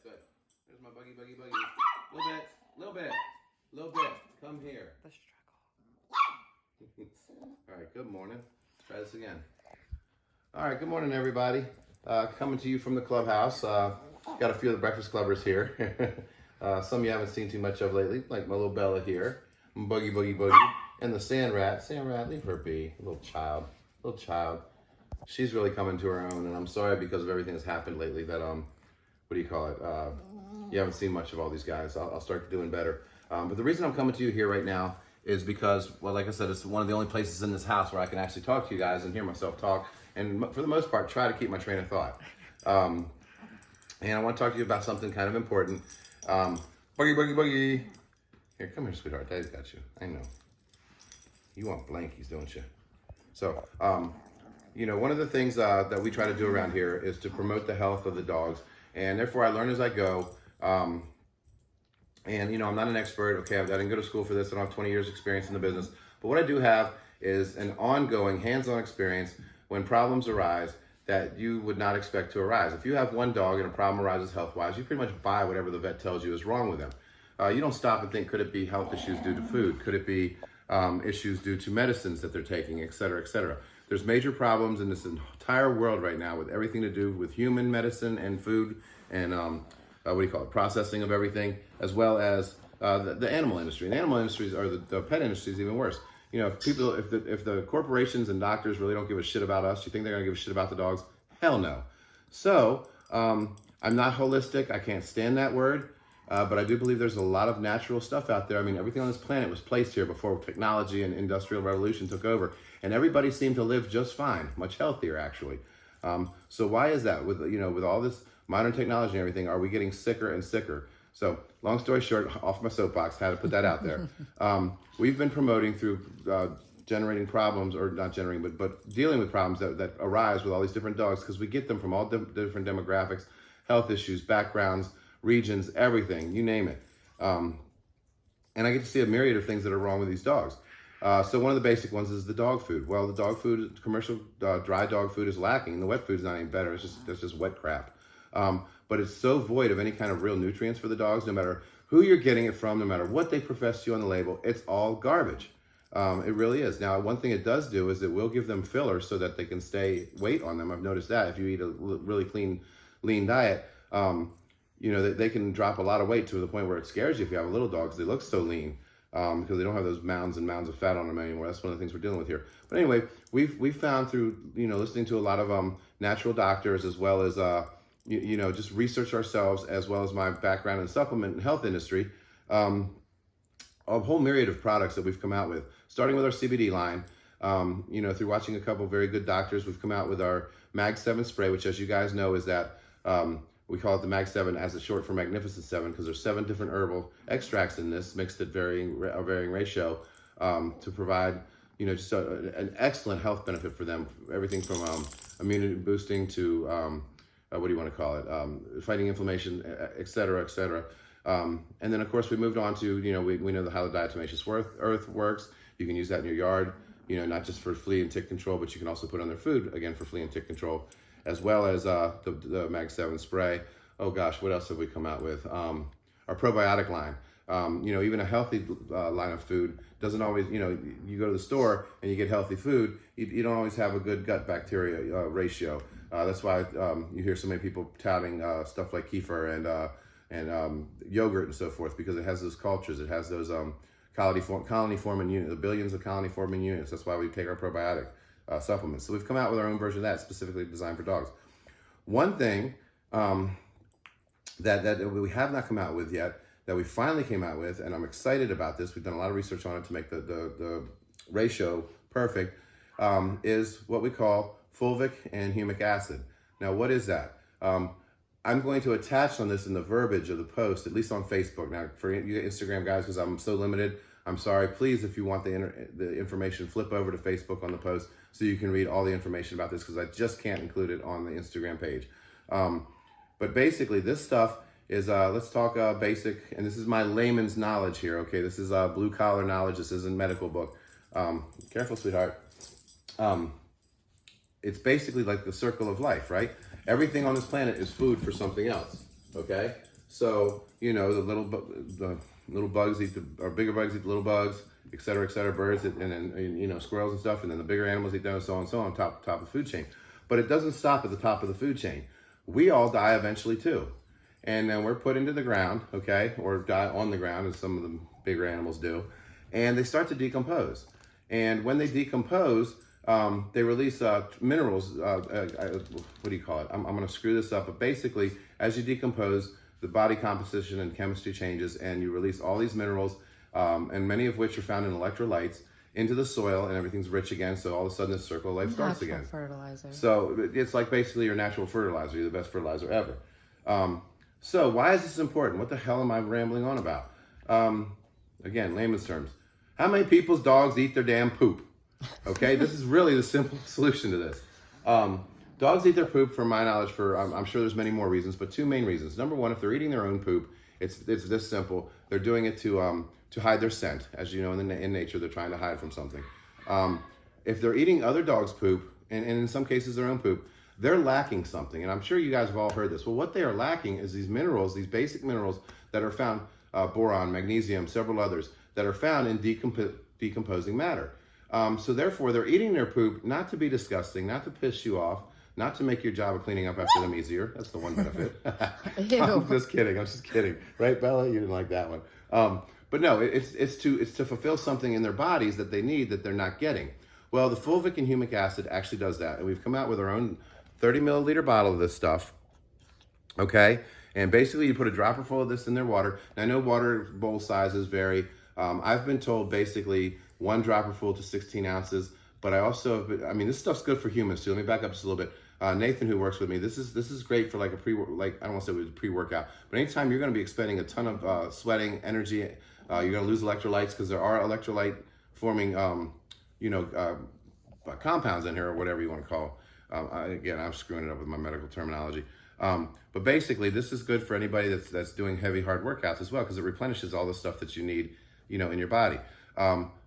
good. There's my buggy. Little bit. Come here. The struggle. All right, good morning. Try this again. All right, good morning, everybody. Coming to you from the clubhouse. Got a few of the Breakfast Clubbers here. Some you haven't seen too much of lately, like my little Bella here. Boogie. And the Sand Rat, leave her be. Little child. She's really coming to her own, and I'm sorry because of everything that's happened lately that, you haven't seen much of all these guys. I'll start doing better. But the reason I'm coming to you here right now is because, well, like I said, it's one of the only places in this house where I can actually talk to you guys and hear myself talk, and for the most part, try to keep my train of thought. And I want to talk to you about something kind of important. Boogie. Here, come here, sweetheart. Daddy's got you. I know. You want blankies, don't you? So, one of the things that we try to do around here is to promote the health of the dogs, and therefore I learn as I go. I'm not an expert. Okay, I didn't go to school for this. I don't have 20 years experience in the business. But what I do have is an ongoing hands-on experience when problems arise that you would not expect to arise. If you have one dog and a problem arises health-wise, you pretty much buy whatever the vet tells you is wrong with them. You don't stop and think, could it be health issues due to food? Could it be issues due to medicines that they're taking, et cetera, et cetera. There's major problems in this entire world right now with everything to do with human medicine and food and processing of everything, as well as the animal industry. And the animal industries, or the pet industry, is even worse. If the corporations and doctors really don't give a shit about us, you think they're gonna give a shit about the dogs? Hell no. So I'm not holistic. I can't stand that word. But I do believe there's a lot of natural stuff out there. I mean, everything on this planet was placed here before technology and industrial revolution took over, and everybody seemed to live just fine, much healthier actually. So why is that? With all this modern technology and everything, are we getting sicker and sicker? So long story short, off my soapbox, had to put that out there. We've been promoting through generating problems, or not generating, but dealing with problems that arise with all these different dogs, because we get them from all different demographics, health issues, backgrounds, regions, everything, you name it. And I get to see a myriad of things that are wrong with these dogs. So one of the basic ones is the dog food. Well, the dog food, commercial dry dog food is lacking. The wet food is not any better. It's just wet crap. But it's so void of any kind of real nutrients for the dogs, no matter who you're getting it from, no matter what they profess to you on the label, it's all garbage. It really is. Now, one thing it does do is it will give them fillers so that they can stay weight on them. I've noticed that if you eat a really clean, lean diet, they can drop a lot of weight to the point where it scares you if you have a little dog, because they look so lean, because they don't have those mounds and mounds of fat on them anymore. That's one of the things we're dealing with here. But anyway, we've found through, listening to a lot of natural doctors, as well as, just research ourselves, as well as my background in supplement and health industry, a whole myriad of products that we've come out with, starting with our CBD line. Through watching a couple of very good doctors, we've come out with our Mag 7 spray, which, as you guys know, is that, we call it the Mag 7 as a short for Magnificent 7, because there's 7 different herbal extracts in this, mixed at a varying ratio, to provide, just an excellent health benefit for them. Everything from immunity boosting to, fighting inflammation, et cetera, et cetera. And then, of course, we moved on to, we know how the diatomaceous earth works. You can use that in your yard, not just for flea and tick control, but you can also put on their food, again, for flea and tick control, as well as the Mag 7 spray. Oh gosh, what else have we come out with? Our probiotic line. Even a healthy line of food doesn't always, you go to the store and you get healthy food, you don't always have a good gut bacteria ratio. That's why you hear so many people touting stuff like kefir and yogurt and so forth, because it has those cultures, it has those colony forming units, the billions of colony forming units. That's why we take our probiotic supplements. So we've come out with our own version of that, specifically designed for dogs. One thing that we have not come out with yet, that we finally came out with, and I'm excited about this, we've done a lot of research on it to make the ratio perfect, is what we call fulvic and humic acid. Now, what is that? I'm going to attach on this in the verbiage of the post, at least on Facebook. Now, for you Instagram guys, because I'm so limited, I'm sorry. Please, if you want the information, flip over to Facebook on the post so you can read all the information about this, because I just can't include it on the Instagram page. But basically, this stuff is, let's talk basic, and this is my layman's knowledge here, okay? This is blue collar knowledge. This isn't medical book. Careful, sweetheart. It's basically like the circle of life, right? Everything on this planet is food for something else, Okay, so the little bugs eat or bigger bugs eat the little bugs, et cetera, et cetera. Birds and then squirrels and stuff, and then the bigger animals eat those, so on and so on, top of the food chain. But it doesn't stop at the top of the food chain. We all die eventually too, and then we're put into the ground, okay, or die on the ground as some of the bigger animals do, and they start to decompose. And when they decompose, they release minerals. What do you call it? I'm going to screw this up, but basically, as you decompose, the body composition and chemistry changes, and you release all these minerals, and many of which are found in electrolytes, into the soil, and everything's rich again. So all of a sudden, this circle of life starts again. Fertilizer. So it's like basically your natural fertilizer. You're the best fertilizer ever. So why is this important? What the hell am I rambling on about? Again, layman's terms. How many people's dogs eat their damn poop? Okay, this is really the simple solution to this. Dogs eat their poop, from my knowledge, I'm sure there's many more reasons, but two main reasons. Number one, if they're eating their own poop, it's this simple. They're doing it to hide their scent. As you know, in nature, they're trying to hide from something. If they're eating other dogs' poop, and in some cases their own poop, they're lacking something. And I'm sure you guys have all heard this. Well, what they are lacking is these minerals, these basic minerals that are found, boron, magnesium, several others, that are found in decomposing matter. So therefore, they're eating their poop not to be disgusting, not to piss you off, not to make your job of cleaning up after them easier. That's the one benefit. I'm just kidding. Right, Bella? You didn't like that one. But no, it's to fulfill something in their bodies that they need that they're not getting. Well, the fulvic and humic acid actually does that. And we've come out with our own 30 milliliter bottle of this stuff. Okay? And basically, you put a dropper full of this in their water. Now, I know water bowl sizes vary. I've been told basically 1 dropper full to 16 ounces. But I also, this stuff's good for humans too. Let me back up just a little bit. Nathan, who works with me, this is great for like I don't want to say it was pre-workout, but anytime you're going to be expending a ton of sweating, energy, you're going to lose electrolytes, because there are electrolyte forming, compounds in here, or whatever you want to call. Again, I'm screwing it up with my medical terminology. But basically, this is good for anybody that's doing heavy, hard workouts as well, because it replenishes all the stuff that you need, in your body.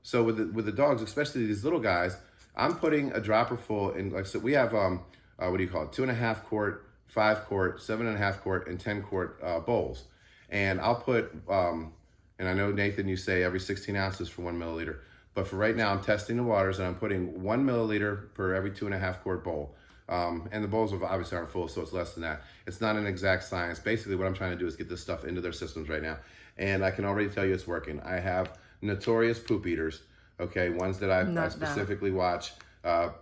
So with the dogs, especially these little guys, I'm putting a dropper full in. Like I said, we have 2.5 quart, 5 quart, 7.5 quart, and 10 quart bowls. And I'll put, and I know, Nathan, you say every 16 ounces for 1 milliliter. But for right now, I'm testing the waters, and I'm putting 1 milliliter per every 2.5 quart bowl. And the bowls obviously aren't full, so it's less than that. It's not an exact science. Basically, what I'm trying to do is get this stuff into their systems right now. And I can already tell you it's working. I have notorious poop eaters, okay, ones that I specifically watch.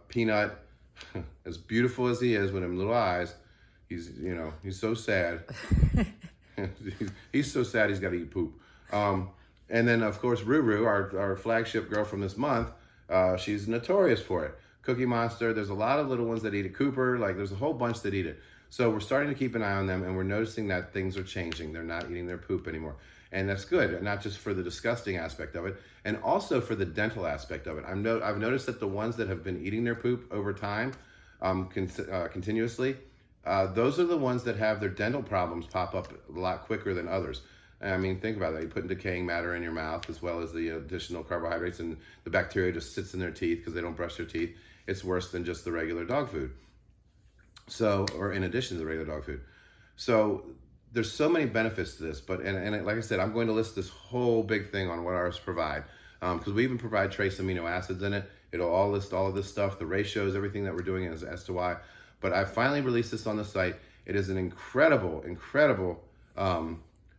Peanut, as beautiful as he is with them little eyes, he's so sad. he's so sad he's got to eat poop. And then, of course, Ruru, our flagship girl from this month, she's notorious for it. Cookie Monster, there's a lot of little ones that eat it. Cooper, there's a whole bunch that eat it. So we're starting to keep an eye on them, and we're noticing that things are changing. They're not eating their poop anymore. And that's good, not just for the disgusting aspect of it, and also for the dental aspect of it. I've noticed that the ones that have been eating their poop over time, continuously, those are the ones that have their dental problems pop up a lot quicker than others. Think about that. You put decaying matter in your mouth, as well as the additional carbohydrates, and the bacteria just sits in their teeth because they don't brush their teeth. It's worse than just the regular dog food. Or in addition to the regular dog food. So there's so many benefits to this, and like I said, I'm going to list this whole big thing on what ours provide, because we even provide trace amino acids in it. It'll all list all of this stuff, the ratios, everything that we're doing as to why. But I finally released this on the site. It is an incredible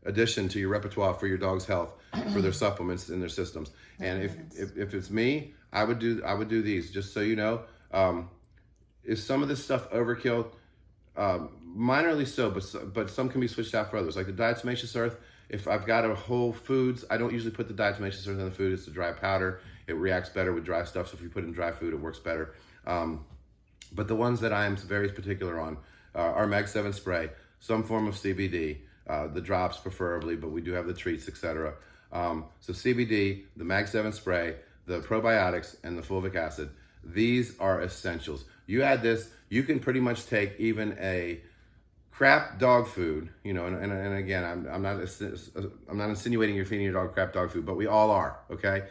addition to your repertoire for your dog's health, for their supplements in their systems. And if it's me, I would do these. Just so you know, is some of this stuff overkill? Minorly so, but some can be switched out for others. Like the diatomaceous earth, if I've got a whole foods, I don't usually put the diatomaceous earth in the food. It's a dry powder. It reacts better with dry stuff, so if you put it in dry food, it works better. But the ones that I am very particular on are Mag 7 spray, some form of CBD, the drops preferably, but we do have the treats, etc. So CBD, the Mag 7 spray, the probiotics, and the fulvic acid. These are essentials. You add this, you can pretty much take even a crap dog food, and again, I'm not insinuating you're feeding your dog crap dog food, but we all are, okay?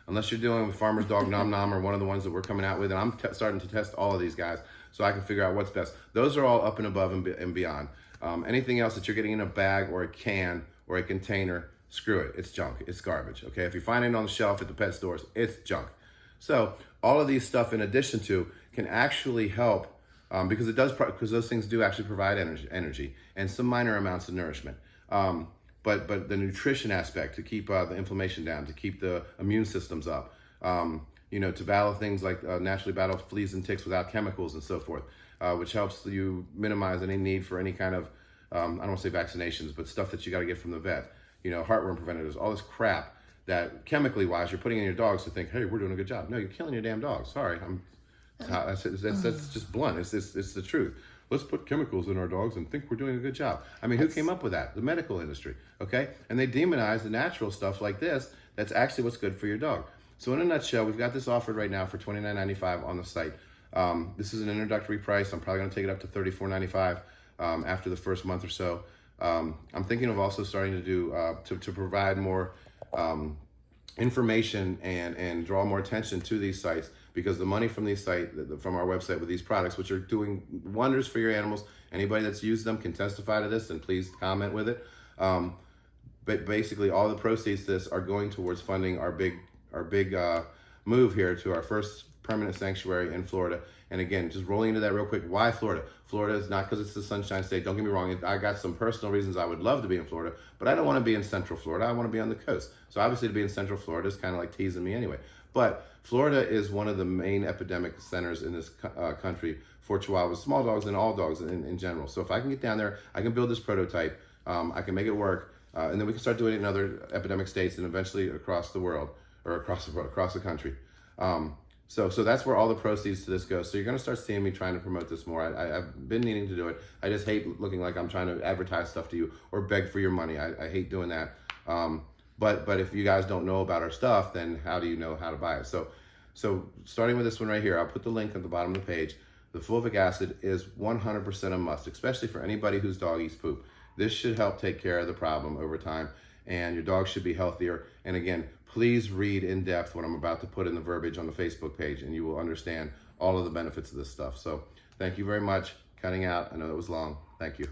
Unless you're dealing with Farmer's Dog Nom Nom or one of the ones that we're coming out with, and I'm starting to test all of these guys so I can figure out what's best. Those are all up and above and beyond. Anything else that you're getting in a bag or a can or a container, screw it. It's junk. It's garbage. Okay. If you find it on the shelf at the pet stores, it's junk. So all of these stuff, in addition to, can actually help because because those things do actually provide energy and some minor amounts of nourishment. But the nutrition aspect to keep the inflammation down, to keep the immune systems up, to battle things like naturally battle fleas and ticks without chemicals and so forth, which helps you minimize any need for any kind of, I don't want to say vaccinations, but stuff that you got to get from the vet, heartworm preventatives, all this crap that chemically wise you're putting in your dogs to think, hey, we're doing a good job. No, you're killing your damn dogs. Sorry, that's just blunt. It's the truth. Let's put chemicals in our dogs and think we're doing a good job. I mean, who came up with that? The medical industry, okay? And they demonize the natural stuff like this. That's actually what's good for your dog. So in a nutshell, we've got this offered right now for $29.95 on the site. This is an introductory price. I'm probably going to take it up to $34.95 after the first month or so. I'm thinking of also starting to do to provide more information and draw more attention to these sites, because the money from these sites, from our website with these products, which are doing wonders for your animals, anybody that's used them can testify to this, and please comment with it. But basically all the proceeds to this are going towards funding our big move here to our first permanent sanctuary in Florida. And again, just rolling into that real quick, why Florida? Florida is not because it's the Sunshine State. Don't get me wrong. I got some personal reasons I would love to be in Florida, but I don't want to be in Central Florida. I want to be on the coast. So obviously to be in Central Florida is kind of like teasing me anyway. But Florida is one of the main epidemic centers in this country for Chihuahuas, small dogs, and all dogs in general. So if I can get down there, I can build this prototype. I can make it work. And then we can start doing it in other epidemic states and eventually across the world, or across the country. So that's where all the proceeds to this go. So you're going to start seeing me trying to promote this more. I've been needing to do it. I just hate looking like I'm trying to advertise stuff to you or beg for your money. I hate doing that. But if you guys don't know about our stuff, then how do you know how to buy it? So starting with this one right here, I'll put the link at the bottom of the page. The fulvic acid is 100% a must, especially for anybody whose dog eats poop. This should help take care of the problem over time, and your dog should be healthier. And again, please read in depth what I'm about to put in the verbiage on the Facebook page, and you will understand all of the benefits of this stuff. So thank you very much. Cutting out. I know it was long. Thank you.